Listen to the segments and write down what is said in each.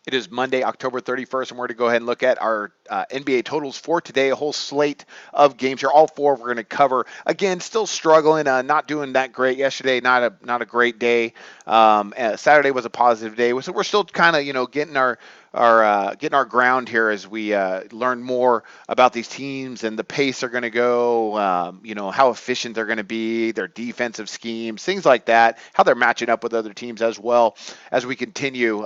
It is Monday, October 31st, and we're going to go ahead and look at our NBA totals for today. A whole slate of games here. All four we're going to cover. Again, still struggling, not doing that great. Yesterday, not a great day. Saturday was a positive day, so we're still kind of getting our ground here as we learn more about these teams and the pace they're going to go. How efficient they're going to be, their defensive schemes, things like that. How they're matching up with other teams as well as we continue.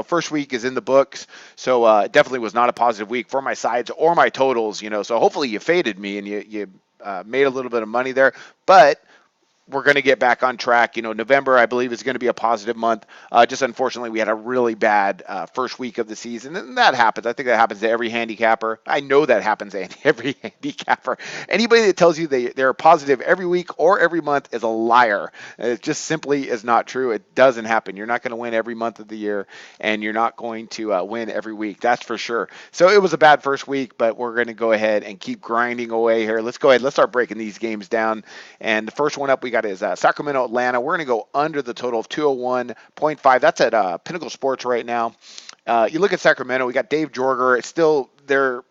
First week is in the books, so it definitely was not a positive week for my sides or my totals. So hopefully you faded me and you made a little bit of money there, but we're going to get back on track. November, I believe, is going to be a positive month. Just unfortunately, we had a really bad first week of the season, and that happens. I think that happens to every handicapper. I know that happens to every handicapper. Anybody that tells you they're positive every week or every month is a liar. It just simply is not true. It doesn't happen. You're not going to win every month of the year, and you're not going to win every week. That's for sure. So it was a bad first week, but we're going to go ahead and keep grinding away here. Let's go ahead. Let's start breaking these games down. And the first one up we got is Sacramento, Atlanta. We're going to go under the total of 201.5. That's at Pinnacle Sports right now. You look at Sacramento, we got Dave Jorger. It's still they've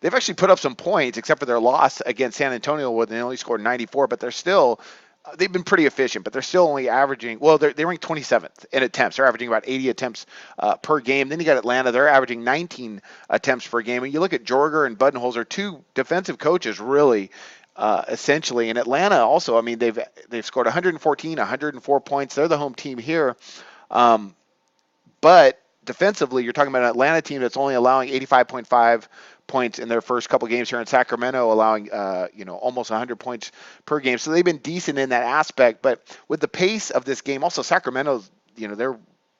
actually put up some points except for their loss against San Antonio where they only scored 94, but they've been pretty efficient, but they're still only averaging, they rank 27th in attempts. They're averaging about 80 attempts per game. Then you got Atlanta. They're averaging 19 attempts per game. And you look at Jorger and Budenholzer, two defensive coaches, really, essentially. In Atlanta also, I mean, they've scored 114, 104 points. They're the home team here. But defensively, you're talking about an Atlanta team that's only allowing 85.5 points in their first couple games here in Sacramento, allowing almost 100 points per game. So they've been decent in that aspect. But with the pace of this game, also Sacramento's,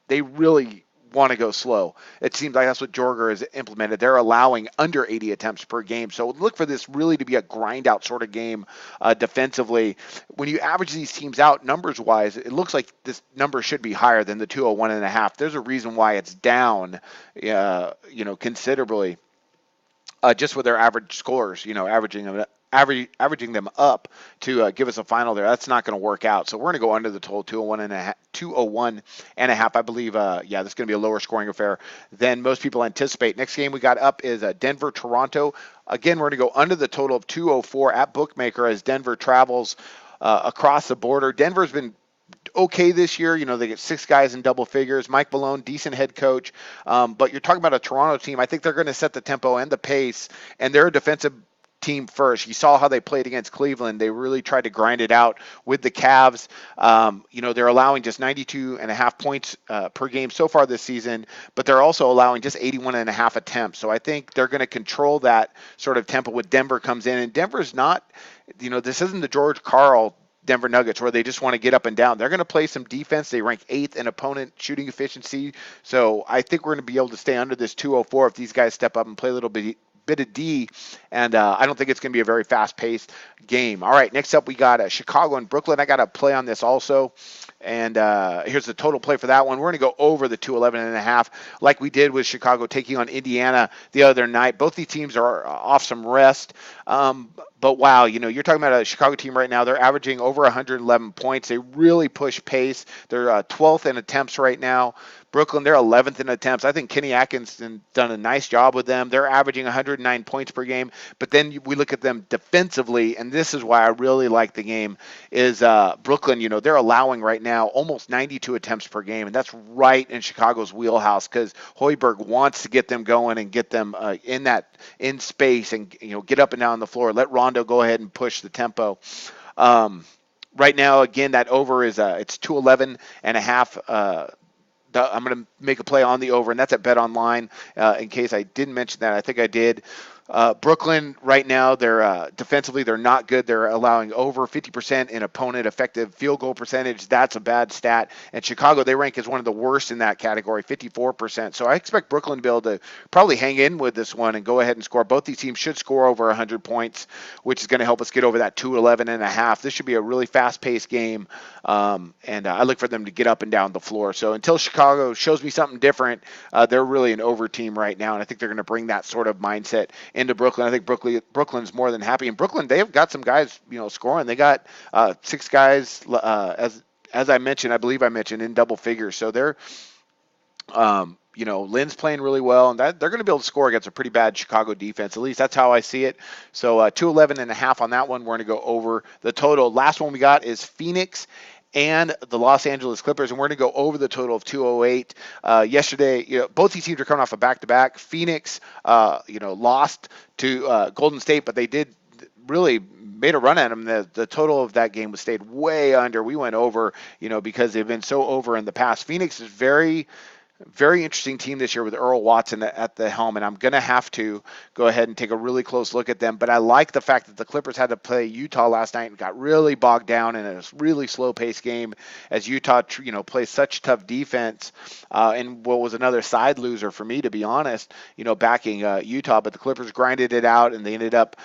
they really want to go slow. It seems like that's what Jorger has implemented. They're allowing under 80 attempts per game. So look for this really to be a grind out sort of game defensively. When you average these teams out numbers wise, it looks like this number should be higher than the 201.5. There's a reason why it's down, considerably. Just with their average scores, averaging them up to give us a final there. That's not going to work out. So we're going to go under the total 201.5. I believe, this is going to be a lower scoring affair than most people anticipate. Next game we got up is Denver, Toronto. Again, we're going to go under the total of 204 at Bookmaker as Denver travels across the border. Denver's been okay this year. They get 6 guys in double figures. Mike Malone, decent head coach. But you're talking about a Toronto team. I think they're going to set the tempo and the pace, and they're a defensive team first. You saw how they played against Cleveland. They really tried to grind it out with the Cavs. They're allowing just 92.5 points per game so far this season, but they're also allowing just 81.5 attempts. So I think they're going to control that sort of tempo when Denver comes in. And Denver's not, this isn't the George Karl Denver Nuggets where they just want to get up and down. They're going to play some defense. They rank 8th in opponent shooting efficiency. So I think we're going to be able to stay under this 204 if these guys step up and play a little bit of D, and I don't think it's going to be a very fast-paced game. All right, next up we got Chicago and Brooklyn. I got to play on this also, and here's the total play for that one. We're going to go over the 211.5 like we did with Chicago taking on Indiana the other night. Both these teams are off some rest, but wow, you're talking about a Chicago team right now. They're averaging over 111 points. They really push pace. They're 12th in attempts right now. Brooklyn, they're 11th in attempts. I think Kenny Atkinson done a nice job with them. They're averaging 109 points per game. But then we look at them defensively, and this is why I really like the game, is Brooklyn, they're allowing right now almost 92 attempts per game, and that's right in Chicago's wheelhouse because Hoiberg wants to get them going and get them in space and get up and down the floor. Let Rondo go ahead and push the tempo. Right now, again, that over is it's 211.5. I'm going to make a play on the over, and that's at Bet Online. In case I didn't mention that, I think I did. Brooklyn right now, they're defensively, they're not good. They're allowing over 50% in opponent effective field goal percentage. That's a bad stat. And Chicago, they rank as one of the worst in that category, 54%. So I expect Brooklyn to be able to probably hang in with this one and go ahead and score. Both these teams should score over 100 points, which is going to help us get over that 211.5. This should be a really fast-paced game, and I look for them to get up and down the floor. So until Chicago shows me something different, they're really an over team right now, and I think they're going to bring that sort of mindset into Brooklyn. I think Brooklyn's more than happy. And Brooklyn, they've got some guys, scoring. They got 6 guys, as I mentioned, I believe I mentioned, in double figures. So they're Lynn's playing really well, and that they're going to be able to score against a pretty bad Chicago defense. At least that's how I see it. So 211.5 on that one. We're going to go over the total. Last one we got is Phoenix and the Los Angeles Clippers, and we're going to go over the total of 208. Yesterday, both these teams are coming off a back-to-back. Phoenix, lost to Golden State, but they did really made a run at them. The total of that game was stayed way under. We went over, because they've been so over in the past. Phoenix is very interesting team this year with Earl Watson at the helm, and I'm going to have to go ahead and take a really close look at them. But I like the fact that the Clippers had to play Utah last night and got really bogged down in a really slow-paced game as Utah, plays such tough defense. And what was another side loser for me, to be honest, backing Utah. But the Clippers grinded it out, and they ended up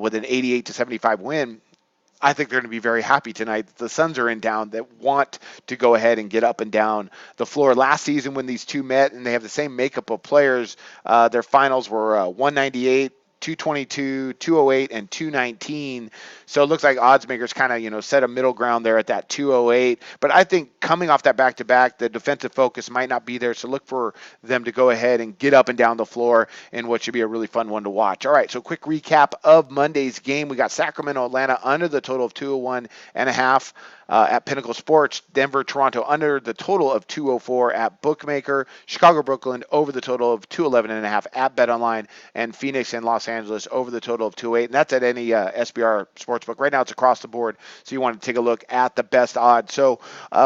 with an 88-75 win. I think they're going to be very happy tonight. The Suns are in town that want to go ahead and get up and down the floor. Last season when these two met, and they have the same makeup of players, their finals were 198, 222, 208, and 219. So it looks like odds makers kind of, set a middle ground there at that 208. But I think coming off that back-to-back, the defensive focus might not be there. So look for them to go ahead and get up and down the floor in what should be a really fun one to watch. All right, so quick recap of Monday's game. We got Sacramento, Atlanta under the total of 201.5. At Pinnacle Sports. Denver, Toronto under the total of 204 at Bookmaker. Chicago, Brooklyn over the total of 211.5 at BetOnline. And Phoenix and Los Angeles over the total of 208. And that's at any SBR Sportsbook. Right now it's across the board, so you want to take a look at the best odds. So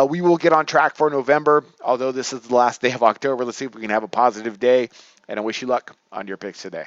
we will get on track for November, although this is the last day of October. Let's see if we can have a positive day. And I wish you luck on your picks today.